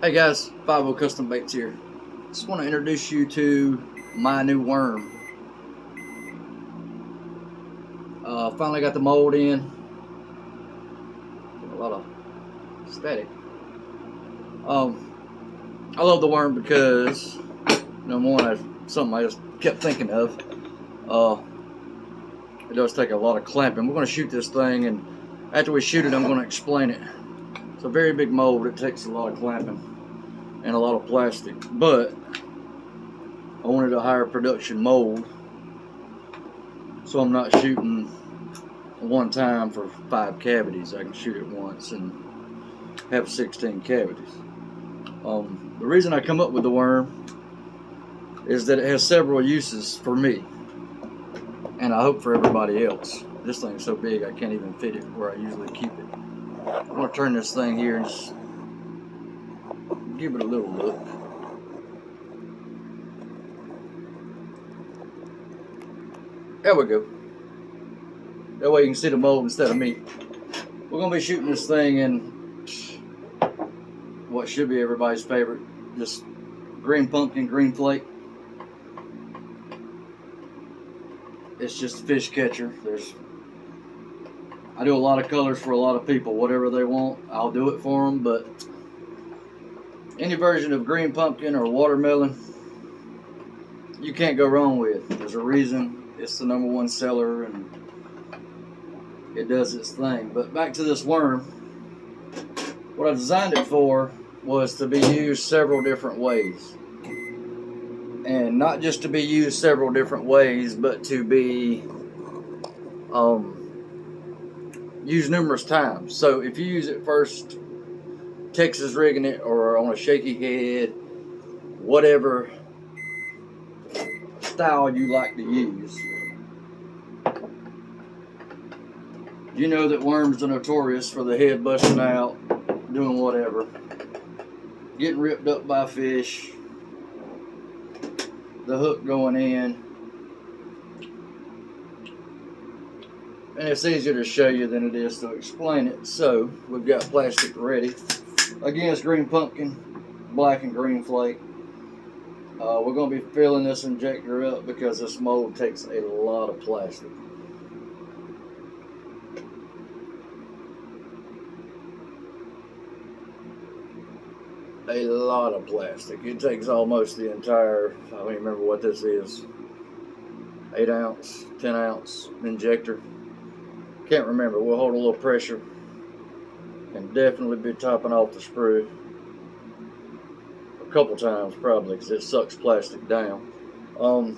Hey guys, 50 Custom Baits here. Just want to introduce you to my new worm. Finally got the mold in. A lot of static. I love the worm because number one, that's something I just kept thinking of. Uh, it does take a lot of clamping. We're going to shoot this thing, and after we shoot it, I'm going to explain it. It's a very big mold. It takes a lot of clamping and a lot of plastic, but I wanted a higher production mold, so I'm not shooting one time for 5 cavities. I can shoot it once and have 16 cavities. The reason I come up with the worm is that it has several uses for me, and I hope for everybody else. This thing's so big I can't even fit it where I usually keep it. I'm going to turn this thing here and just give it a little look. There we go. That way you can see the mold instead of me. We're going to be shooting this thing in what should be everybody's favorite, just green pumpkin, green flake. It's just a fish catcher. I do a lot of colors for a lot of people. Whatever they want, I'll do it for them. But any version of green pumpkin or watermelon, you can't go wrong with. There's a reason it's the #1 seller and it does its thing. But back to this worm. What I designed it for was to be used several different ways. And not just to be used several different ways, but to be used numerous times. So if you use it first, Texas rigging it or on a shaky head, whatever style you like to use, you know that worms are notorious for the head busting out, doing whatever, getting ripped up by fish, the hook going in. And it's easier to show you than it is to explain it. So we've got plastic ready. Again, it's green pumpkin, black and green flake. We're going to be filling this injector up because this mold takes a lot of plastic. A lot of plastic. It takes almost the entire, I don't even remember what this is, 8 ounce, 10 ounce injector. Can't remember. We'll hold a little pressure and definitely be topping off the sprue a couple times probably because it sucks plastic down. And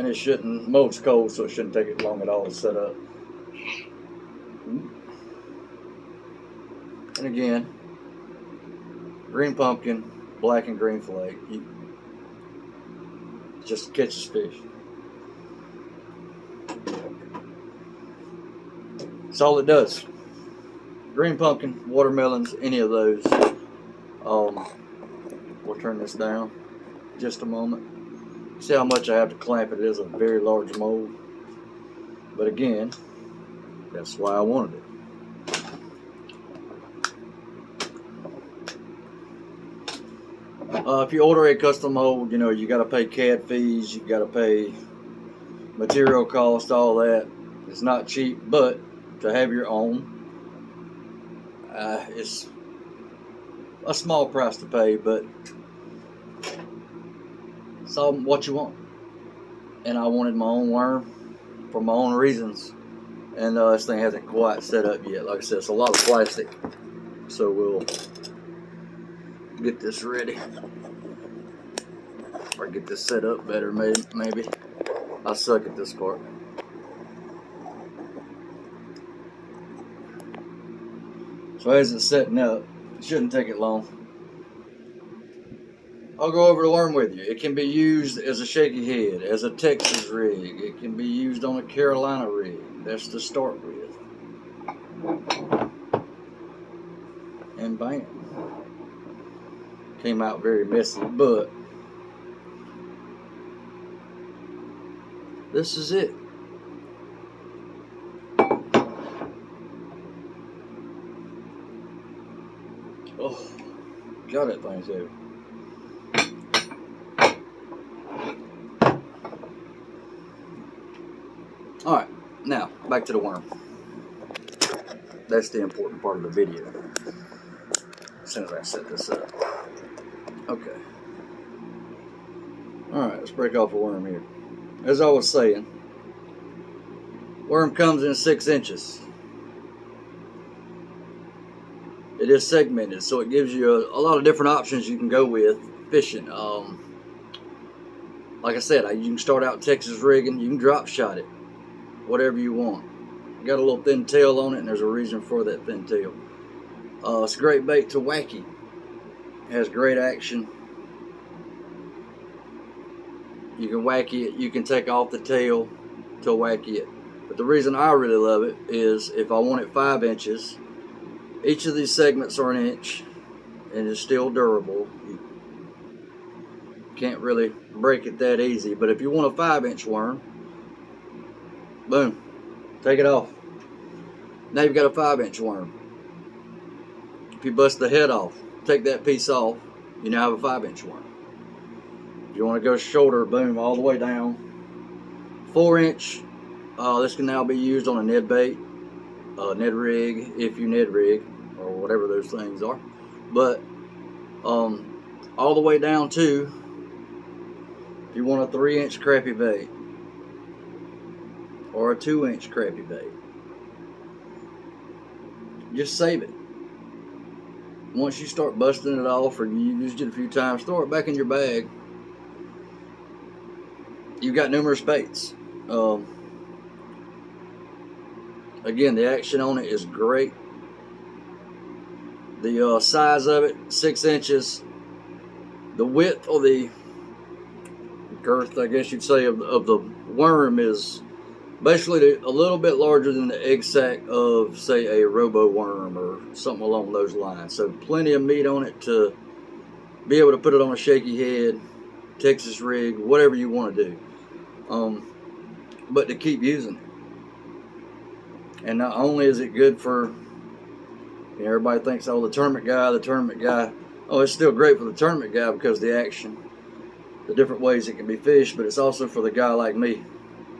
it shouldn't, mold's cold, so it shouldn't take it long at all to set up. And again, green pumpkin, black and green flake. Just catches fish. That's all it does. Green pumpkin, watermelons, any of those. We'll turn this down just a moment. See how much I have to clamp it. It is a very large mold. But again, that's why I wanted it. If you order a custom mold, you know, you got to pay CAD fees, you got to pay material cost, all that. It's not cheap, but to have your own, it's a small price to pay, but it's all what you want. And I wanted my own worm for my own reasons. And this thing hasn't quite set up yet. Like I said, it's a lot of plastic. So we'll get this ready. Or get this set up better, maybe. I suck at this part. So as it's setting up, it shouldn't take it long. I'll go over the worm with you. It can be used as a shaky head, as a Texas rig. It can be used on a Carolina rig. That's to start with. And bam. Came out very messy, but this is it. Oh, God, that thing's heavy. Alright, now, back to the worm. That's the important part of the video. As soon as I set this up. Okay. Alright, let's break off a worm here. As I was saying, worm comes in 6 inches. It is segmented, so it gives you a lot of different options you can go with fishing. Like I said, you can start out Texas rigging, you can drop shot it, whatever you want. Got a little thin tail on it, and there's a reason for that thin tail. It's a great bait to wacky. It has great action. You can wacky it, you can take off the tail to wacky it. But the reason I really love it is if I want it 5 inches, each of these segments are 1 inch and it's still durable. You can't really break it that easy, but if you want a 5-inch worm, boom, take it off. Now you've got a 5-inch worm. If you bust the head off, take that piece off, you now have a 5-inch worm. If you want to go shorter, boom, all the way down. 4-inch, this can now be used on a Ned bait, Ned rig, if you Ned rig, or whatever those things are. But all the way down to, if you want a 3-inch crappie bait, or a 2-inch crappie bait, just save it. Once you start busting it off, or you used it a few times, throw it back in your bag. You've got numerous baits. Again, the action on it is great. The size of it, 6 inches. The width, or the girth, I guess you'd say, of the worm is basically a little bit larger than the egg sac of, say, a robo worm or something along those lines. So plenty of meat on it to be able to put it on a shaky head, Texas rig, whatever you want to do. But to keep using it. And not only is it good for, you know, everybody thinks, oh, the tournament guy. Oh, it's still great for the tournament guy because of the action, the different ways it can be fished, but it's also for the guy like me,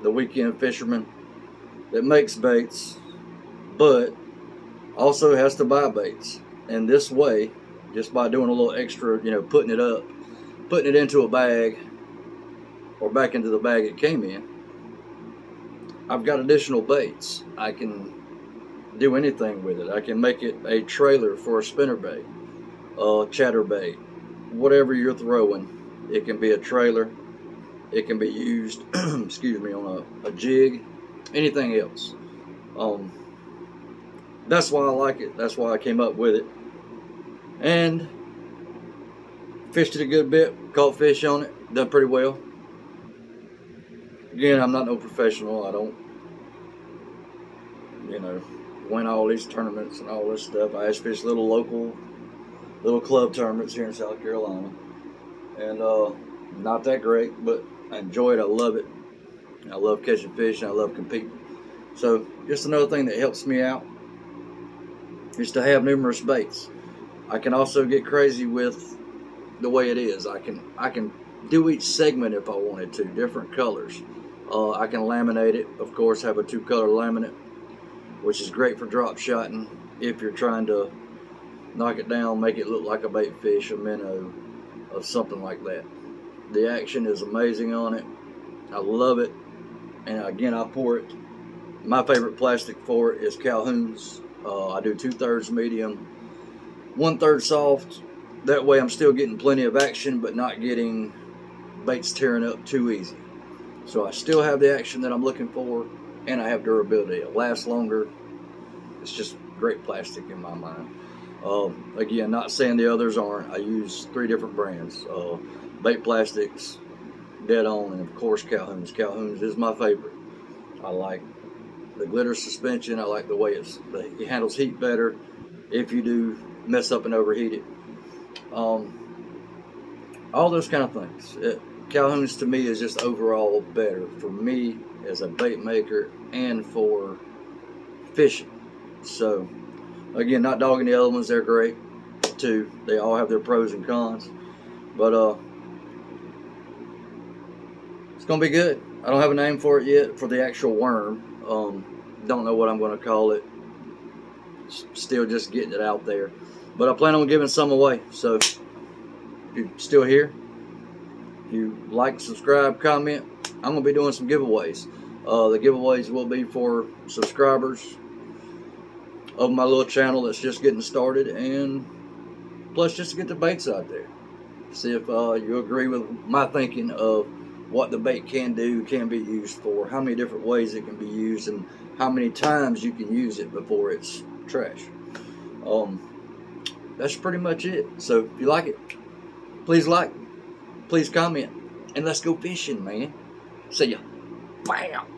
the weekend fisherman that makes baits, but also has to buy baits. And this way, just by doing a little extra, you know, putting it into a bag, or back into the bag it came in, I've got additional baits. I can do anything with it. I can make it a trailer for a spinnerbait, a chatterbait, whatever you're throwing. It can be a trailer. It can be used, excuse me, on a jig, anything else. That's why I like it. That's why I came up with it. And fished it a good bit, caught fish on it, done pretty well. Again, I'm not no professional. I don't, you know, win all these tournaments and all this stuff. I just fish little local, little club tournaments here in South Carolina. And not that great, but I enjoy it. I love it. I love catching fish, and I love competing. So just another thing that helps me out is to have numerous baits. I can also get crazy with the way it is. I can do each segment if I wanted to, different colors. I can laminate it, of course, have a 2-color laminate, which is great for drop shotting if you're trying to knock it down, make it look like a bait fish, a minnow, or something like that. The action is amazing on it. I love it. And again, I pour it. My favorite plastic for it is Calhoun's. I do 2/3 medium, 1/3 soft. That way I'm still getting plenty of action, but not getting baits tearing up too easy. So I still have the action that I'm looking for, and I have durability. It lasts longer. It's just great plastic in my mind. Again, not saying the others aren't. I use 3 different brands. Bait Plastics, Dead On, and of course Calhoun's. Calhoun's is my favorite. I like the glitter suspension. I like the way it handles heat better if you do mess up and overheat it. All those kind of things. Calhoun's to me is just overall better for me as a bait maker and for fishing. So again, not dogging the other ones, they're great. too. They all have their pros and cons. But it's gonna be good. I don't have a name for it yet for the actual worm. Don't know what I'm gonna call it. Still just getting it out there. But I plan on giving some away. So if you're still here, if you like, subscribe, comment, I'm gonna be doing some giveaways. The giveaways will be for subscribers of my little channel that's just getting started, and plus just to get the baits out there. See if you agree with my thinking of what the bait can do, can be used for, how many different ways it can be used, and how many times you can use it before it's trash. That's pretty much it. So if you like it, please like, please comment, and let's go fishing, man. See ya. Bam!